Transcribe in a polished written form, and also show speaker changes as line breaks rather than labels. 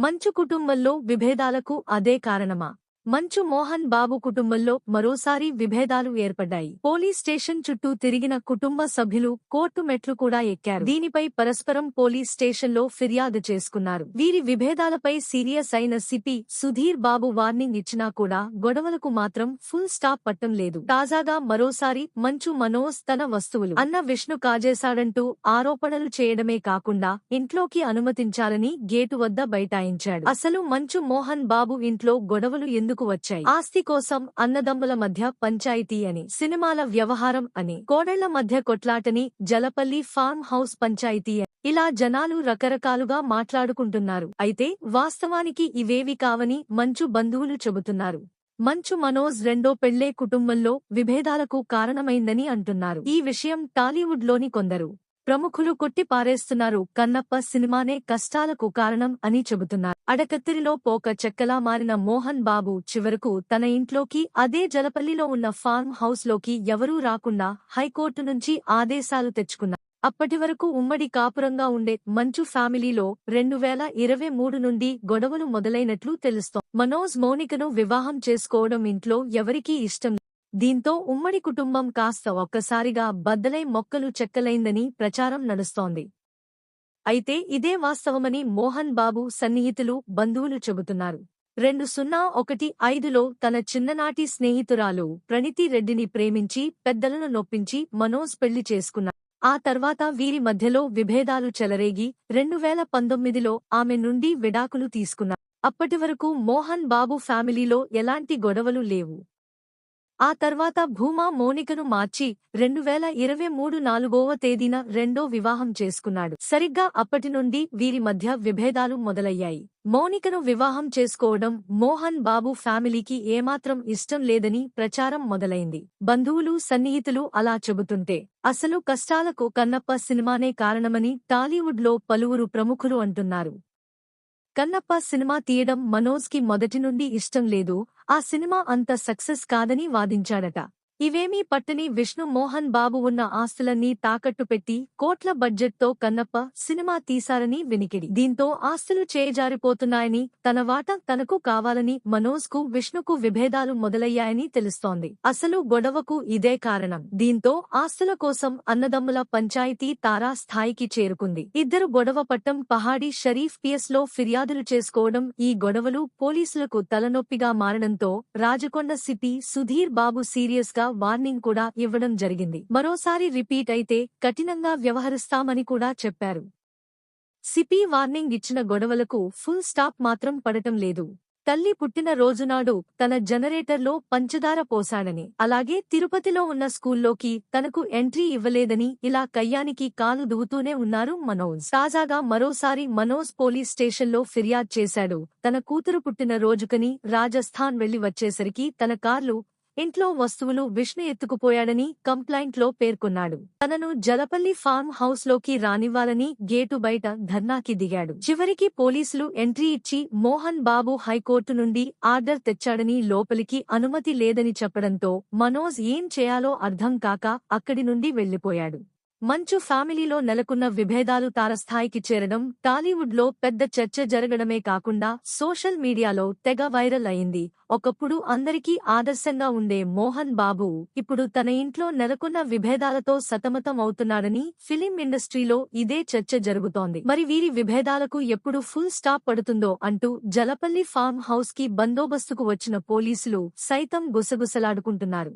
మంచు కుటుంబంలో విభేదాలకు అదే కారణమా? మంచు మోహన్ బాబు కుటుంబంలో మరోసారి విభేదాలు ఏర్పడ్డాయి. పోలీస్ స్టేషన్ చుట్టూ తిరిగిన కుటుంబ సభ్యులు కోర్టు మెట్లు కూడా ఎక్కారు. దీనిపై పరస్పరం పోలీస్ స్టేషన్లో ఫిర్యాదు చేసుకున్నారు. వీరి విభేదాలపై సీరియస్ అయిన సిపి సుధీర్ బాబు వార్నింగ్ ఇచ్చినా కూడా గొడవలకు మాత్రం ఫుల్ స్టాప్ పట్టం లేదు. తాజాగా మరోసారి మంచు మనోజ్ తన వస్తువులు అన్న విష్ణు కాజేశాడంటూ ఆరోపణలు చేయడమే కాకుండా ఇంట్లోకి అనుమతించాలని గేటు వద్ద బైఠాయించాడు. అసలు మంచు మోహన్ బాబు ఇంట్లో గొడవలు ఎందుకు వచ్చాయి? ఆస్తి కోసం అన్నదమ్ముల మధ్య పంచాయితీ అని, సినిమాల వ్యవహారం అని, కోడళ్ల మధ్య కొట్లాటని, జలపల్లి ఫార్మ్ హౌస్ పంచాయితీ అని, ఇలా జనాలు రకరకాలుగా మాట్లాడుకుంటున్నారు. అయితే వాస్తవానికి ఇవేవి కావని మంచు బంధువులు చెబుతున్నారు. మంచు మనోజ్ రెండో పెళ్లే కుటుంబంలో విభేదాలకు కారణమైందని అంటున్నారు. ఈ విషయం టాలీవుడ్ లోని కొందరు ప్రముఖులు కొట్టి పారేస్తున్నారు. కన్నప్ప సినిమానే కష్టాలకు కారణం అని చెబుతున్నారు. అడకత్తిరిలో పోక చెక్కలా మారిన మోహన్ బాబు చివరకు తన ఇంట్లోకి, అదే జలపల్లిలో ఉన్న ఫార్మ్ హౌస్ లోకి ఎవరూ రాకుండా హైకోర్టు నుంచి ఆదేశాలు తెచ్చుకున్నారు. అప్పటి వరకు ఉమ్మడి కాపురంగా ఉండే మంచు ఫ్యామిలీలో 2023 నుండి గొడవలు మొదలైనట్లు తెలుస్తోంది. మనోజ్ మౌనికను వివాహం చేసుకోవడం ఇంట్లో ఎవరికీ ఇష్టం. దీంతో ఉమ్మడి కుటుంబం కాస్త ఒక్కసారిగా బద్దలై మొక్కలు చెక్కలైందని ప్రచారం నడుస్తోంది. అయితే ఇదే వాస్తవమని మోహన్ బాబు సన్నిహితులు, బంధువులు చెబుతున్నారు. 2015లో తన చిన్ననాటి స్నేహితురాలు ప్రణితి రెడ్డిని ప్రేమించి పెద్దలను నొప్పించి మనోజ్ పెళ్లి చేసుకున్నారు. ఆ తర్వాత వీరి మధ్యలో విభేదాలు చెలరేగి 2019లో ఆమె నుండి విడాకులు తీసుకున్నారు. అప్పటివరకు మోహన్ బాబు ఫ్యామిలీలో ఎలాంటి గొడవలు లేవు. ఆ తర్వాత భూమా మౌనికను మార్చి 2023 4వ తేదీన రెండో వివాహం చేసుకున్నాడు. సరిగ్గా అప్పటి నుండి వీరి మధ్య విభేదాలు మొదలయ్యాయి. మౌనికను వివాహం చేసుకోవడం మోహన్ బాబు ఫ్యామిలీకి ఏమాత్రం ఇష్టం లేదని ప్రచారం మొదలైంది. బంధువులు, సన్నిహితులు అలా చెబుతుంటే అసలు కష్టాలకు కన్నప్ప సినిమానే కారణమని టాలీవుడ్ లో పలువురు ప్రముఖులు అంటున్నారు. కన్నప్ప సినిమా తీయడం మనోజ్ కి మొదటి నుండి ఇష్టం లేదు. ఆ సినిమా అంత సక్సెస్ కాదని వాదించాడట. ఇవేమీ పట్టని విష్ణు మోహన్ బాబు ఉన్న ఆస్తులన్నీ తాకట్టు పెట్టి కోట్ల బడ్జెట్తో కన్నప్ప సినిమా తీశారని వినికిడి. దీంతో ఆస్తులు చేజారిపోతున్నాయని, తన వాటా తనకు కావాలని మనోజ్ కు, విష్ణుకు విభేదాలు మొదలయ్యాయని తెలుస్తోంది. అసలు గొడవకు ఇదే కారణం. దీంతో ఆస్తుల కోసం అన్నదమ్ముల పంచాయతీ తారా స్థాయికి చేరుకుంది. ఇద్దరు గొడవ పట్టం పహాడీ షరీఫ్ పిఎస్ లో ఫిర్యాదులు చేసుకోవడం, ఈ గొడవలు పోలీసులకు తలనొప్పిగా మారడంతో రాజకొండ సిపి సుధీర్ బాబు సీరియస్ గా వార్నింగ్ కూడా ఇవ్వడం జరిగింది. మరోసారి రిపీట్ అయితే కఠినంగా వ్యవహరిస్తామని కూడా చెప్పారు. సిపి వార్నింగ్ ఇచ్చిన గొడవలకు ఫుల్ స్టాప్ మాత్రం పడటం లేదు. తల్లి పుట్టిన రోజునాడు తన జనరేటర్లో పంచదార పోశాడని, అలాగే తిరుపతిలో ఉన్న స్కూల్లోకి తనకు ఎంట్రీ ఇవ్వలేదని ఇలా కయ్యానికి కాలు దువ్వుతూనే ఉన్నారు మనోజ్. తాజాగా మరోసారి మనోజ్ పోలీస్ స్టేషన్లో ఫిర్యాదు చేశాడు. తన కూతురు పుట్టిన రోజుకని రాజస్థాన్ వెళ్లి వచ్చేసరికి తన కార్లు, ఇంట్లో వస్తువులు విష్ణు ఎత్తుకుపోయాడని కంప్లైంట్లో పేర్కొన్నాడు. తనను జలపల్లి ఫార్మ్ హౌస్ లోకి రానివ్వాలని గేటు బయట ధర్నాకి దిగాడు. చివరికి పోలీసులు ఎంట్రీ ఇచ్చి మోహన్ బాబు హైకోర్టు నుండి ఆర్డర్ తెచ్చాడని, లోపలికి అనుమతి లేదని చెప్పడంతో మనోజ్ ఏం చేయాలో అర్థం కాక అక్కడి నుండి వెళ్లిపోయాడు. మంచు ఫ్యామిలీలో నెలకొన్న విభేదాలు తారస్థాయికి చేరడం టాలీవుడ్ లో పెద్ద చర్చ జరగడమే కాకుండా సోషల్ మీడియాలో తెగ వైరల్ అయింది. ఒకప్పుడు అందరికీ ఆదర్శంగా ఉండే మోహన్ బాబు ఇప్పుడు తన ఇంట్లో నెలకొన్న విభేదాలతో సతమతం అవుతున్నాడని ఫిలిం ఇండస్ట్రీలో ఇదే చర్చ జరుగుతోంది. మరి వీరి విభేదాలకు ఎప్పుడు ఫుల్ స్టాప్ పడుతుందో అంటూ జలపల్లి ఫార్మ్ హౌస్ కి బందోబస్తుకు వచ్చిన పోలీసులు సైతం గుసగుసలాడుకుంటున్నారు.